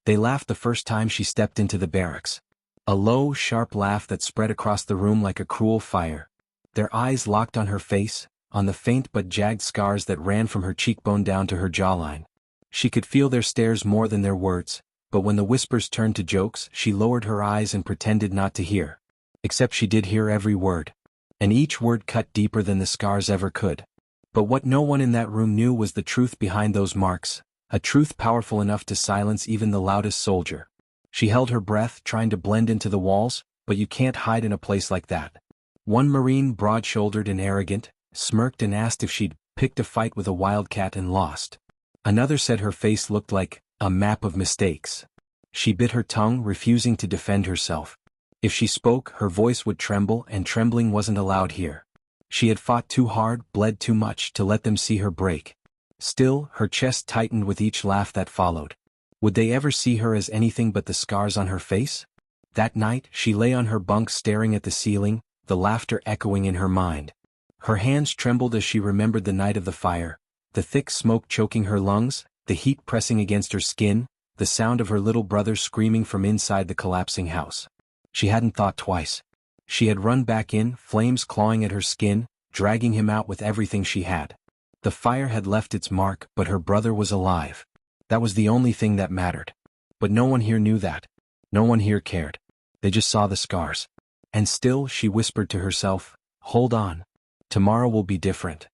They laughed the first time she stepped into the barracks. A low, sharp laugh that spread across the room like a cruel fire. Their eyes locked on her face, on the faint but jagged scars that ran from her cheekbone down to her jawline. She could feel their stares more than their words, but when the whispers turned to jokes, she lowered her eyes and pretended not to hear. Except she did hear every word. And each word cut deeper than the scars ever could. But what no one in that room knew was the truth behind those marks, a truth powerful enough to silence even the loudest soldier. She held her breath, trying to blend into the walls, but you can't hide in a place like that. One Marine, broad-shouldered and arrogant, smirked and asked if she'd picked a fight with a wildcat and lost. Another said her face looked like a map of mistakes. She bit her tongue, refusing to defend herself. If she spoke, her voice would tremble, and trembling wasn't allowed here. She had fought too hard, bled too much to let them see her break. Still, her chest tightened with each laugh that followed. Would they ever see her as anything but the scars on her face? That night, she lay on her bunk staring at the ceiling, the laughter echoing in her mind. Her hands trembled as she remembered the night of the fire, the thick smoke choking her lungs, the heat pressing against her skin, the sound of her little brother screaming from inside the collapsing house. She hadn't thought twice. She had run back in, flames clawing at her skin, dragging him out with everything she had. The fire had left its mark, but her brother was alive. That was the only thing that mattered. But no one here knew that. No one here cared. They just saw the scars. And still, she whispered to herself, "Hold on. Tomorrow will be different."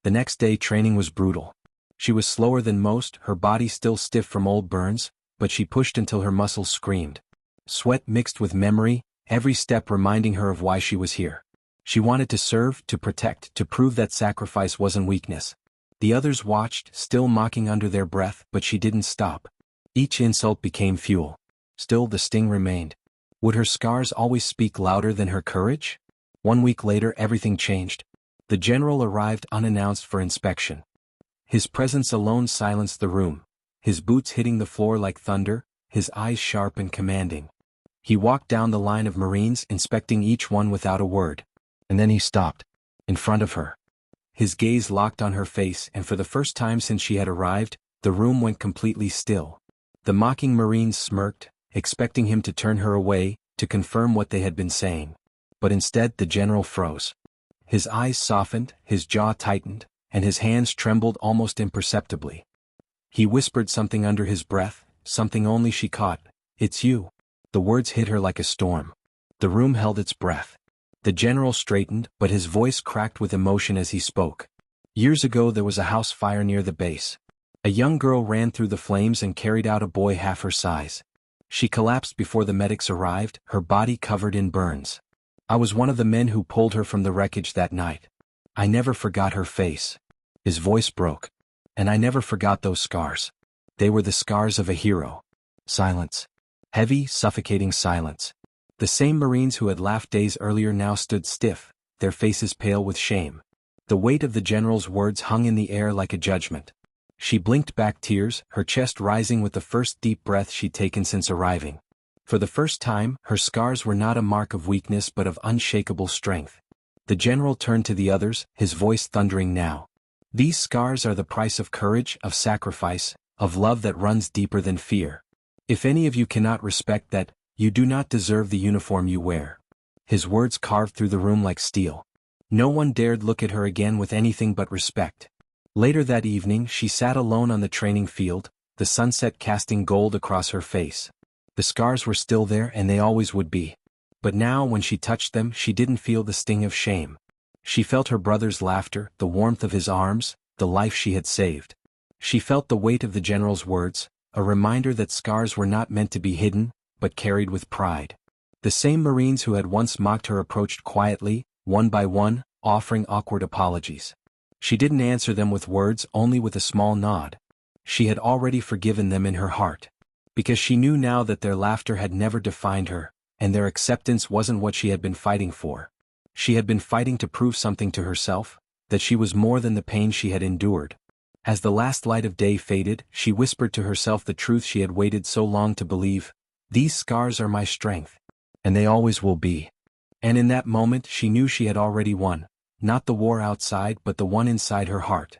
The next day training was brutal. She was slower than most, her body still stiff from old burns, but she pushed until her muscles screamed. Sweat mixed with memory, every step reminding her of why she was here. She wanted to serve, to protect, to prove that sacrifice wasn't weakness. The others watched, still mocking under their breath, but she didn't stop. Each insult became fuel. Still the sting remained. Would her scars always speak louder than her courage? 1 week later everything changed. The general arrived unannounced for inspection. His presence alone silenced the room, his boots hitting the floor like thunder, his eyes sharp and commanding. He walked down the line of Marines, inspecting each one without a word. And then he stopped, in front of her. His gaze locked on her face, and for the first time since she had arrived, the room went completely still. The mocking Marines smirked, expecting him to turn her away, to confirm what they had been saying. But instead the general froze. His eyes softened, his jaw tightened, and his hands trembled almost imperceptibly. He whispered something under his breath, something only she caught. "It's you." The words hit her like a storm. The room held its breath. The general straightened, but his voice cracked with emotion as he spoke. Years ago there was a house fire near the base. A young girl ran through the flames and carried out a boy half her size. She collapsed before the medics arrived, her body covered in burns. I was one of the men who pulled her from the wreckage that night. I never forgot her face. His voice broke. And I never forgot those scars. They were the scars of a hero. Silence. Heavy, suffocating silence. The same Marines who had laughed days earlier now stood stiff, their faces pale with shame. The weight of the general's words hung in the air like a judgment. She blinked back tears, her chest rising with the first deep breath she'd taken since arriving. For the first time, her scars were not a mark of weakness but of unshakable strength. The general turned to the others, his voice thundering now. "These scars are the price of courage, of sacrifice, of love that runs deeper than fear. If any of you cannot respect that, you do not deserve the uniform you wear." His words carved through the room like steel. No one dared look at her again with anything but respect. Later that evening she sat alone on the training field, the sunset casting gold across her face. The scars were still there and they always would be. But now when she touched them she didn't feel the sting of shame. She felt her brother's laughter, the warmth of his arms, the life she had saved. She felt the weight of the general's words, a reminder that scars were not meant to be hidden, but carried with pride. The same Marines who had once mocked her approached quietly, one by one, offering awkward apologies. She didn't answer them with words, only with a small nod. She had already forgiven them in her heart. Because she knew now that their laughter had never defined her, and their acceptance wasn't what she had been fighting for. She had been fighting to prove something to herself, that she was more than the pain she had endured. As the last light of day faded, she whispered to herself the truth she had waited so long to believe. "These scars are my strength. And they always will be." And in that moment she knew she had already won, not the war outside but the one inside her heart.